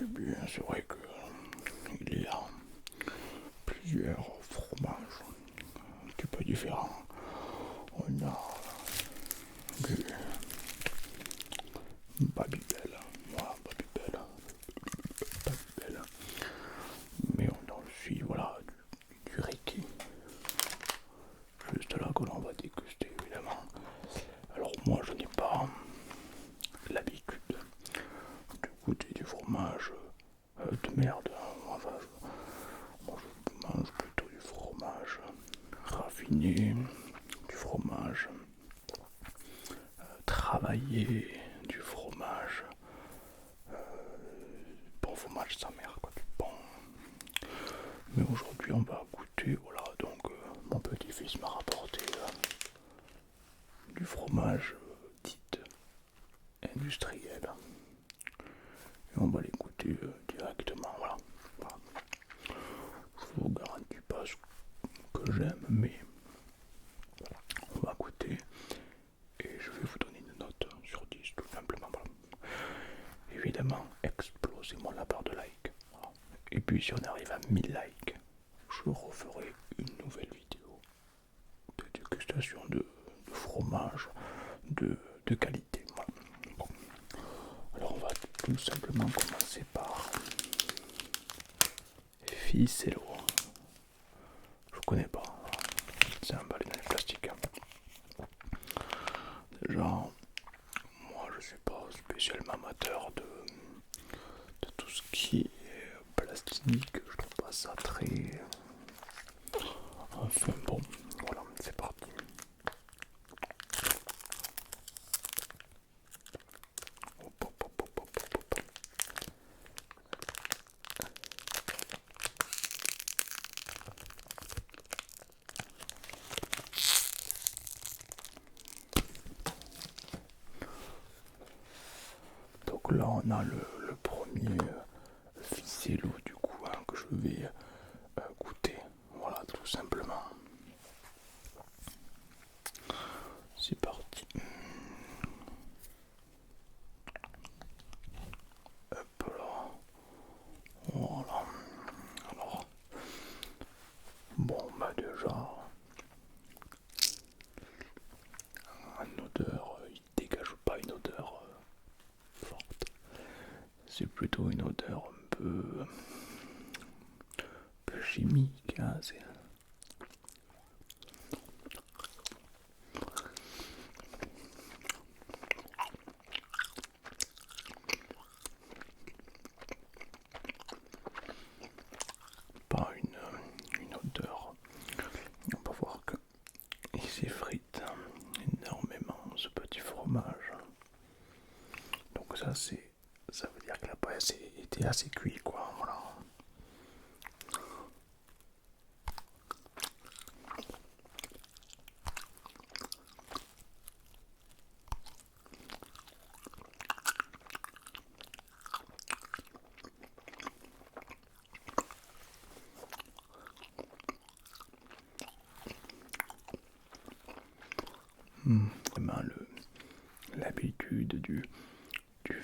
bien, c'est vrai que il y a plusieurs fromages un petit peu différents. On a du Babybel, voilà, Babybel, Babybel. Mais on a aussi, voilà, du Ricky, juste là que l'on va déguster évidemment. Alors moi je n'ai pas l'habitude de goûter du fromage de merde. Enfin, moi je mange plutôt du fromage raffiné, du fromage travaillé, du fromage, bon fromage sa mère quoi, du bon. Mais aujourd'hui on va goûter, voilà, donc mon petit-fils m'a rapporté du fromage dit industriel. Et on va les goûter directement, voilà. Voilà. Je vous garantis pas ce que j'aime, mais on va goûter et je vais vous donner une note sur 10 tout simplement. Voilà. Évidemment, explosez-moi la barre de like. Voilà. Et puis si on arrive à 1000 likes, je referai une nouvelle vidéo de dégustation de fromage de qualité. Voilà. Bon. Alors on va tout simplement commencer par Ficello. Je connais pas. C'est un balai dans les plastiques. Déjà, moi je suis pas spécialement amateur de tout ce qui est plastique. Je trouve pas ça très. Enfin bon, voilà, c'est parti. Hop, hop, hop, hop, hop, hop. Donc là on a le premier ficello du coup que je vais goûter. Voilà, tout simplement. C'est parti. Hop là. Voilà. Alors, bon, bah déjà, une odeur, il dégage pas une odeur forte. C'est plutôt une odeur un peu chimique. Hein, c'est pas une odeur. On peut voir qu'il s'effrite énormément ce petit fromage. Donc ça veut dire qu'il n'a pas été assez cuit quoi. Voilà. Vraiment l'habitude du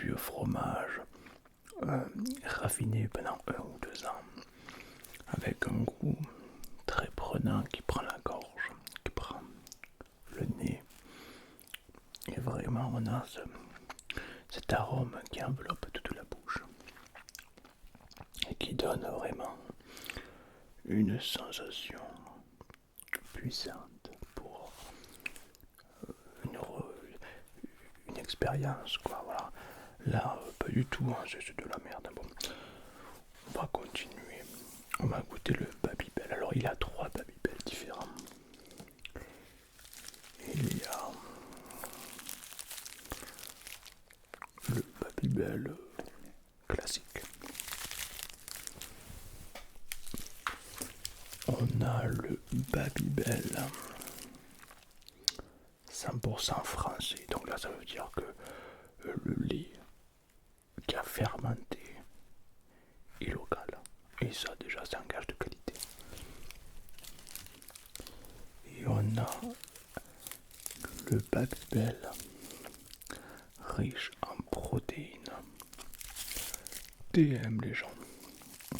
vieux fromage raffiné pendant 1 ou 2 ans avec un goût très prenant qui prend la gorge, qui prend le nez. Et vraiment on a cet arôme qui enveloppe toute la bouche et qui donne vraiment une sensation puissante pour une expérience quoi. Voilà. Là pas du tout, hein, c'est de la merde. Bon, on va continuer. On va goûter le Babybel. Alors il a 3 Babybel différents. Il y a le Babybel classique. On a le Babybel 100% français. Donc là ça veut dire que le lait qui a fermenté est local. Et ça déjà c'est un gage de qualité. Et on a le Babybel riche en protéines TM les gens.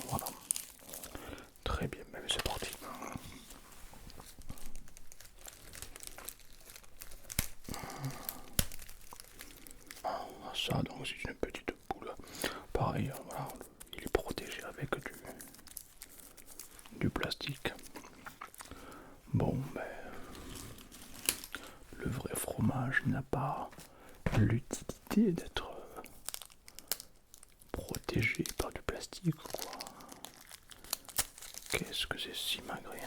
Voilà. Très bien, même c'est parti. Ça donc c'est une petite boule. Pareil, voilà, il est protégé avec du plastique. Bon, ben, le vrai fromage n'a pas l'utilité d'être protégé par du plastique, quoi. Qu'est-ce que c'est si malgré?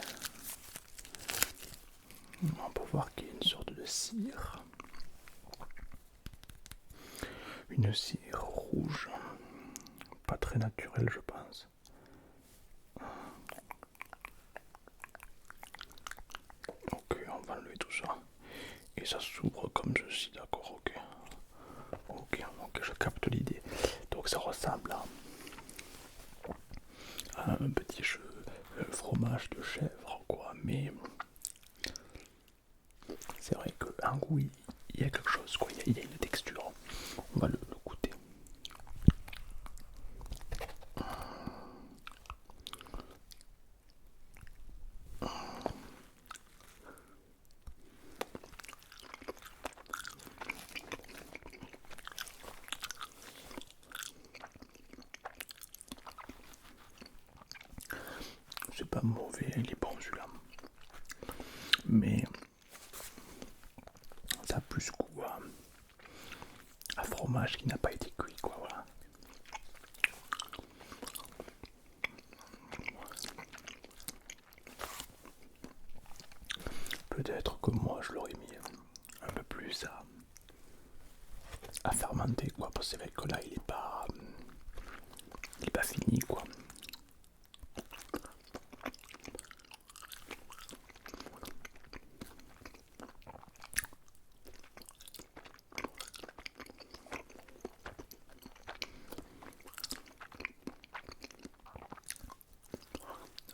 On peut voir qu'il y a une sorte de cire. Une cire rouge. Pas très naturelle, je pense. Ok, on va enlever tout ça. Et ça s'ouvre comme ceci, d'accord, ok. Ok, je capte l'idée. Donc ça ressemble à un petit fromage de chèvre, quoi. Mais c'est vrai qu'un goût, il y a quelque chose, quoi. Il y a une texture. On va le goûter. C'est pas mauvais, il est bon celui-là. Mais ça a plus goût à fromage qui n'a pas été cuit, quoi, voilà. Peut-être que moi je l'aurais mis un peu plus à fermenter, quoi, parce que c'est vrai que là il est pas fini, quoi.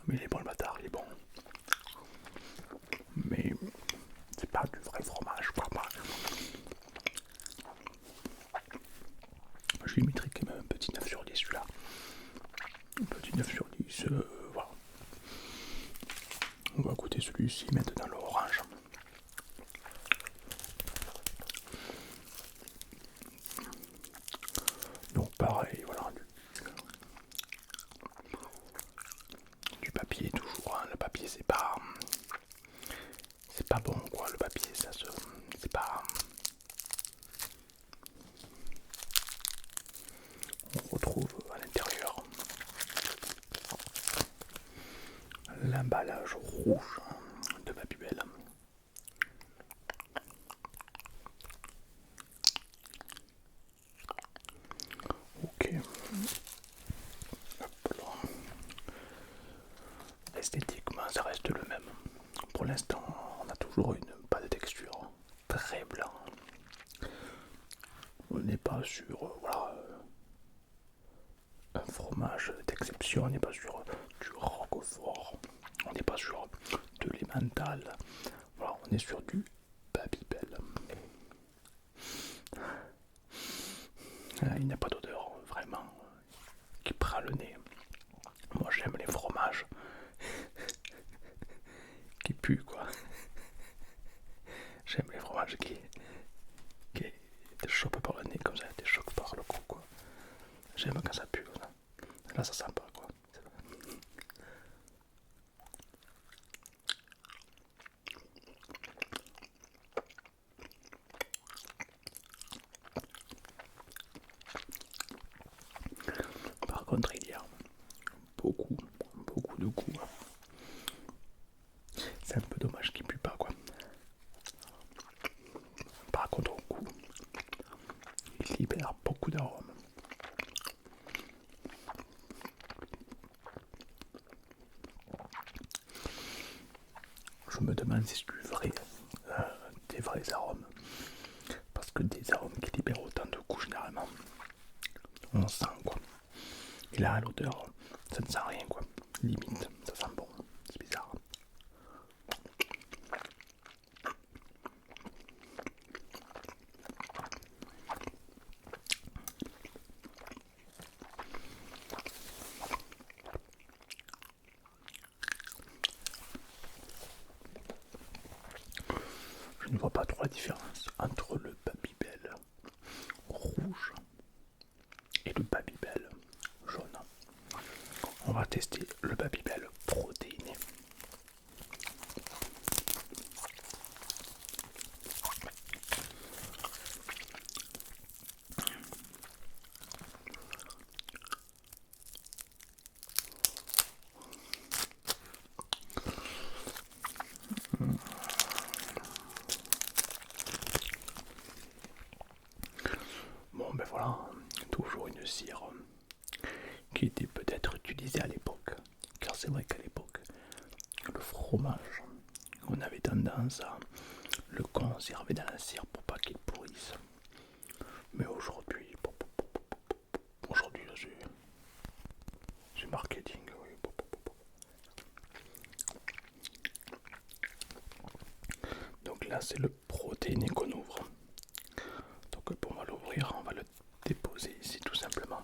Mais il est bon le bâtard, il est bon. Mais c'est pas du vrai fromage, quoi. Je lui mettrai quand même un petit 9 sur 10 celui-là. Un petit 9 sur 10, voilà. On va goûter celui-ci maintenant, l'orange. Donc pareil, voilà, du papier toujours, hein. Le papier c'est pas bon, quoi. Le papier c'est pas. On retrouve à l'intérieur l'emballage rouge de Babybel. Ok. Hop là. Esthétiquement, ça reste le même. Pour l'instant, on a toujours pas de texture très blanc. On n'est pas sur voilà, un fromage d'exception, on n'est pas sur du roquefort, on n'est pas sur de l'emmental. Voilà, on est sur du Babybel. Il n'y a pas d'odeur vraiment qui prend le nez. Moi j'aime les fromages qui puent, quoi. J'aime les fromages qui te chopent par le nez comme ça, te choquent par le cou, quoi. J'aime quand ça pue, ça. Là ça sent pas, quoi. Par contre il y a beaucoup de goût. C'est un peu dommage qu'il pue pas, quoi. Par contre au goût, il libère beaucoup d'arômes. Je me demande si c'est du vrai, des vrais arômes. Parce que des arômes qui libèrent autant de goût généralement, on sent, quoi. Et là, à l'odeur, ça ne sent rien, quoi. Limite, ça sent bon. C'est bizarre. différence entre le Babybel rouge et le Babybel jaune. On va tester le Babybel protéiné. Bon ben voilà, toujours une cire qui était peut-être utilisée à l'époque, car c'est vrai qu'à l'époque, le fromage, on avait tendance à le conserver dans la cire pour pas qu'il pourrisse. Mais aujourd'hui, là, c'est marketing, oui. Donc là, c'est le protéiné qu'on ouvre. Donc on va l'ouvrir, on va le déposer ici tout simplement.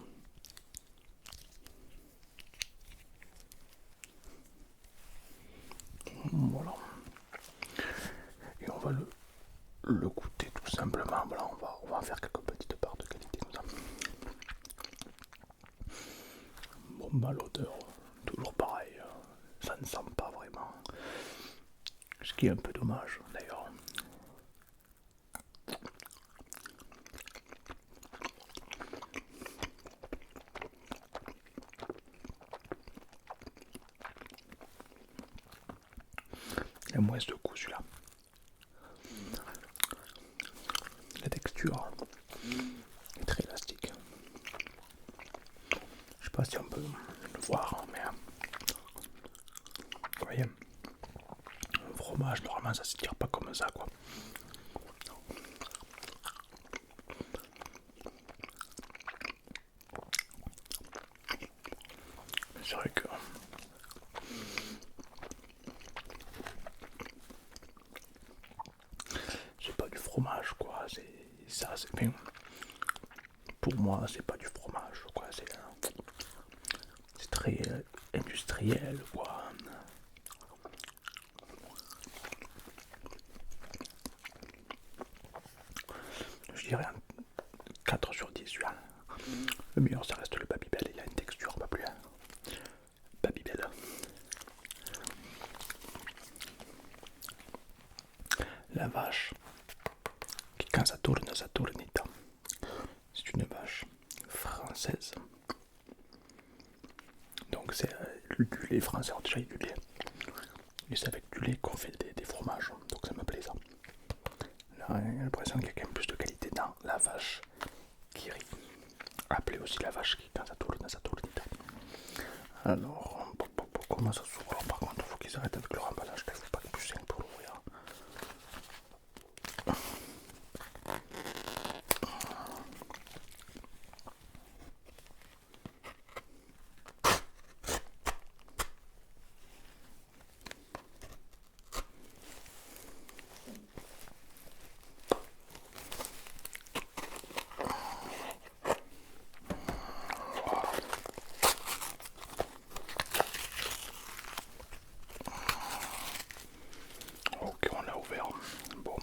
Voilà. Et on va le goûter tout simplement. Voilà, on va faire quelques petites parts de qualité comme ça. Bon bah l'odeur, toujours pareil, ça ne sent pas vraiment. Ce qui est un peu dommage d'ailleurs. Il y a moins de goût celui-là. La texture est très élastique. Je sais pas si on peut le voir, mais vous voyez, un fromage normalement ça se tire pas comme ça quoi. C'est vrai que c'est pas du fromage quoi, c'est bien. Pour moi c'est pas du fromage quoi, c'est très industriel quoi. Je dirais un 4 sur 10 celui-là. Le meilleur ça reste le Babybel, il a une texture pas plus Babybel. La vache qui quand ça tourne tournita. C'est une vache française. Donc c'est du lait français, alors déjà il y a du lait. Et c'est avec du lait qu'on fait des fromages, donc ça me plaît ça. Là, j'ai l'impression qu'il y a quand même plus de qualité dans la vache qui rit. Appelée aussi la vache qui quand ça tourne. Alors, comment ça s'ouvre? Alors, par contre, il faut qu'ils arrêtent avec leur emballage, il ne faut pas que plus simple pour l'ouvrir. Ok, on l'a ouvert. Bon,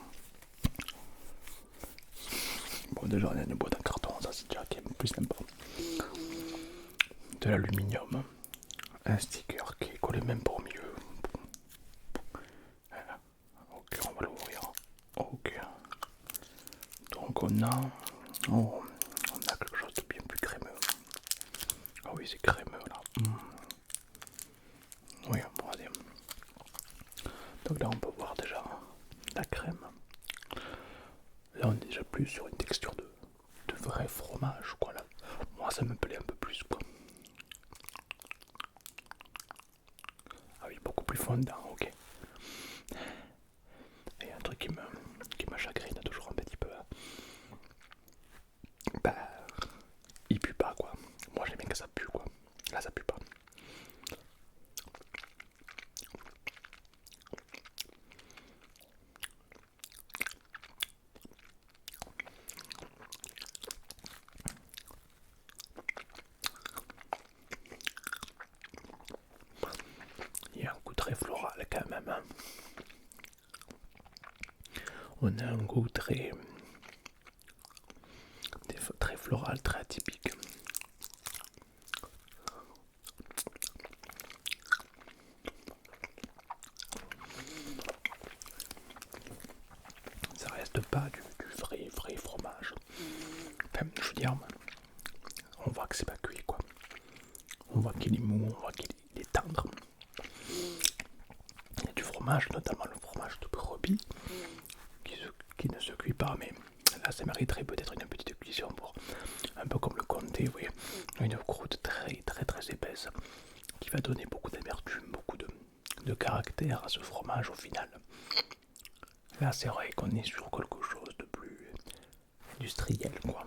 déjà, on a une boîte en carton, ça c'est déjà qui est plus sympa. De l'aluminium, un sticker qui est collé même pas au milieu. Voilà. Ok, on va l'ouvrir. Ok. Donc on a quelque chose de bien plus crémeux. Ah oui, c'est crémeux là. Oui, bon, allez. Donc là, on peut voir déjà la crème. Là, on est déjà plus sur une texture de vrai fromage, quoi. Là. Moi, ça me plaît un peu plus, quoi. Ah oui, beaucoup plus fondant, ok. Et un truc qui me chagrine toujours un petit peu. Bah, il pue pas, quoi. Moi, j'aime bien que ça pue, quoi. Là, ça pue pas. Il y a un goût très floral quand même. Hein. on a un goût très floral, très atypique. Ça reste pas du vrai fromage. Enfin, je veux dire, on voit que c'est pas cuit, quoi. On voit qu'il est mou, on voit qu'il est tendre. Il y a du fromage, notamment le fromage de brebis, qui ne se cuit pas, mais là ça mériterait peut-être une petite cuisson pour un peu comme le comté, oui, une croûte très épaisse qui va donner beaucoup d'amertume, beaucoup de caractère à ce fromage au final. Là c'est vrai qu'on est sur quelque chose de plus industriel, quoi.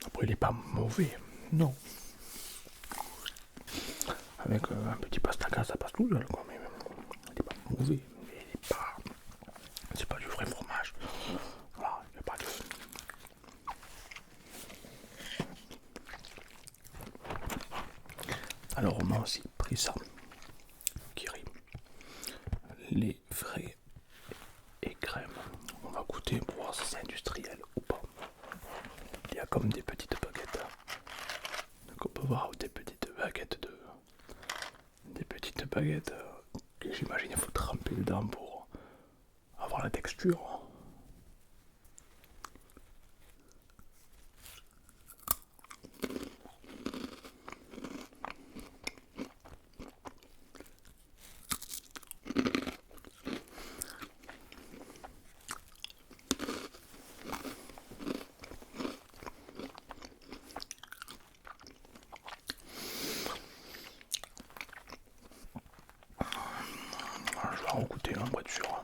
Après il est pas mauvais, non. Avec un petit pastaga ça passe tout seul, quoi. Mais il est pas mauvais, mais il est pas... c'est pas du vrai fromage. Voilà, il n'y a pas de... Alors on m'a aussi pris ça, qui rime. Les frais et crème. On va goûter pour voir si c'est industriel ou pas. Il y a comme des petites baguettes. Donc on peut voir des petites baguettes que j'imagine il faut tremper dedans pour avoir la texture. Je vais en goûter un, pour être sûr.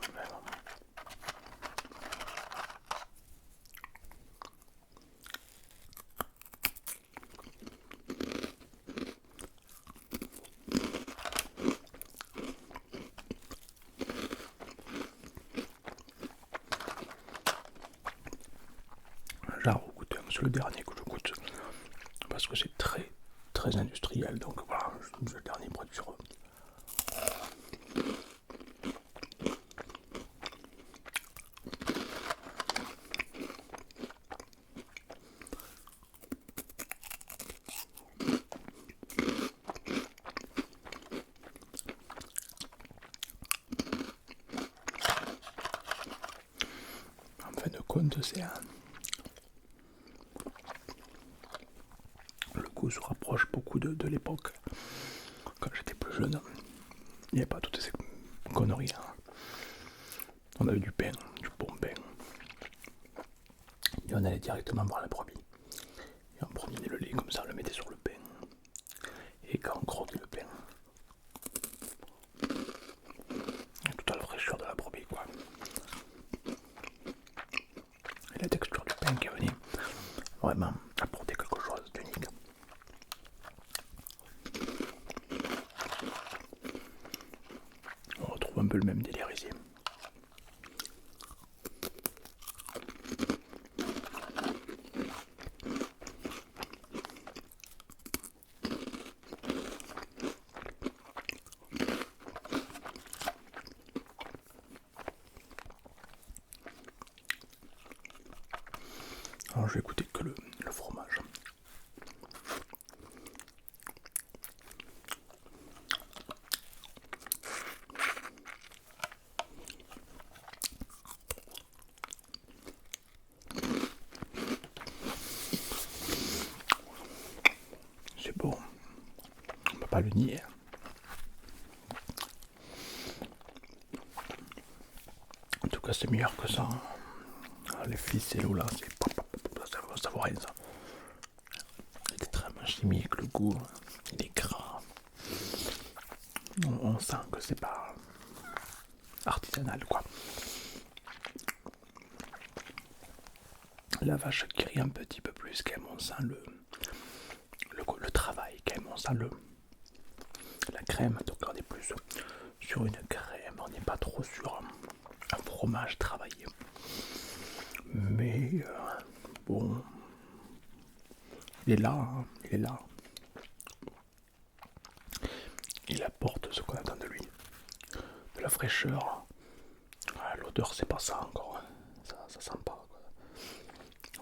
J'ai goûté un, c'est le dernier que je goûte. Parce que c'est très industriel. Donc voilà, c'est le dernier pour être sûr. En fin de compte, c'est un... Le goût se rapproche beaucoup de l'époque. Quand j'étais plus jeune, il n'y avait pas toutes ces conneries. On avait du pain, du bon pain. Et on allait directement voir la brebis. Et on prenait le lait comme ça, on le mettait sur le pain. Et quand on croquait le pain, il y a toute la fraîcheur de la brebis, quoi. Et la texture du pain qui venait vraiment apporter quelque chose d'unique. On retrouve un peu le même délire ici. Alors je vais goûter que le fromage. C'est bon, on peut pas le nier. En tout cas c'est meilleur que ça. Les ficellos là, ça vaut rien ça. C'est extrêmement chimique, le goût, il est gras. On sent que c'est pas artisanal, quoi. La vache qui rit un petit peu plus, quand même on sent le travail, quand même on sent la crème. Donc on est plus sur une crème, on n'est pas trop sur un fromage travaillé. Mais bon, il est là, hein, il est là. Il apporte ce qu'on attend de lui. De la fraîcheur. L'odeur, c'est pas ça encore. Hein. Ça sent pas. Quoi.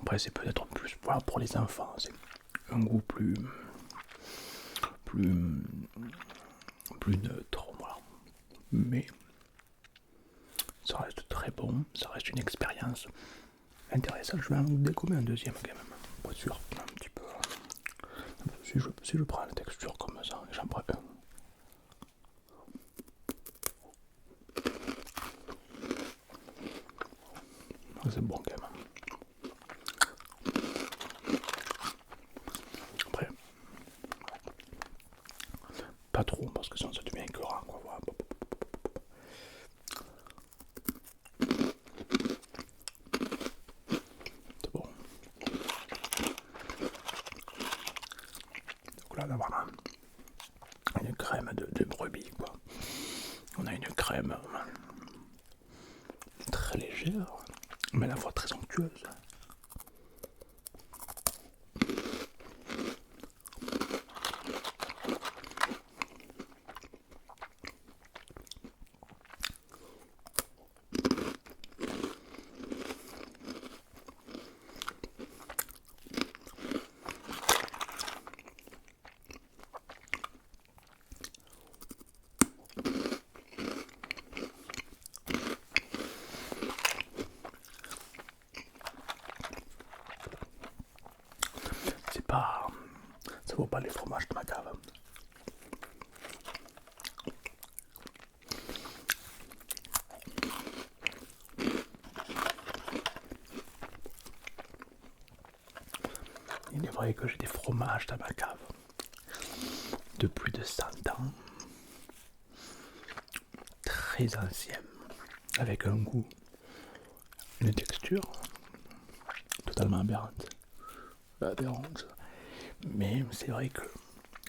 Après, c'est peut-être plus voilà, pour les enfants. C'est un goût plus neutre. Voilà. Mais ça reste très bon. Ça reste une expérience intéressante. Je vais en décommer un deuxième quand même. Pas sûr. Un petit peu. Si je prends la texture comme ça, j'en prends un. C'est bon quand même. Après, pas trop parce que sinon ça devient écœurant quoi. Voilà. C'est bon. Donc là on va avoir une crème de brebis quoi. On a une crème très légère, mais à la fois très onctueuse. C'est pas... ça vaut pas les fromages de ma cave. Il est vrai que j'ai des fromages dans ma cave de plus de 100 ans, très anciens, avec un goût, une texture totalement aberrante. Mais c'est vrai que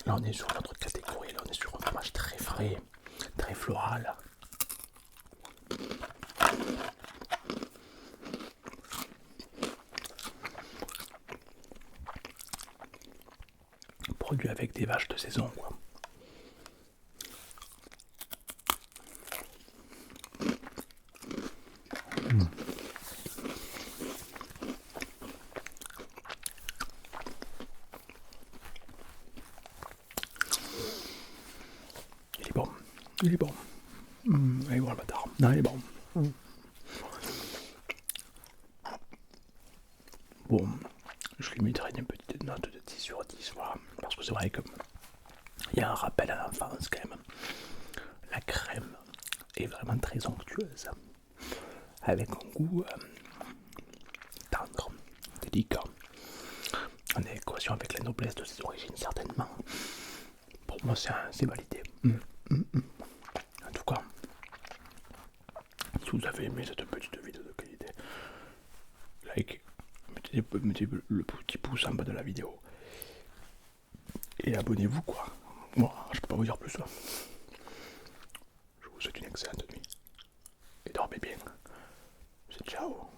là on est sur notre catégorie, là on est sur un fromage très frais, très floral. Produit avec des vaches de saison quoi. Il est bon, il est bon. Allez voir le bâtard. Non, il est bon. Bon, je lui mettrai une petite note de 10 sur 10, voilà. Parce que c'est vrai que il y a un rappel à l'enfance quand même. La crème est vraiment très onctueuse, avec un goût tendre, délicat, en équation avec la noblesse de ses origines certainement. Pour moi c'est validé. En tout cas, si vous avez aimé cette petite vidéo de qualité, likez, mettez le petit pouce en bas de la vidéo et abonnez-vous quoi. Moi, je peux pas vous dire plus. Je vous souhaite une excellente nuit et dormez bien. C'est ciao.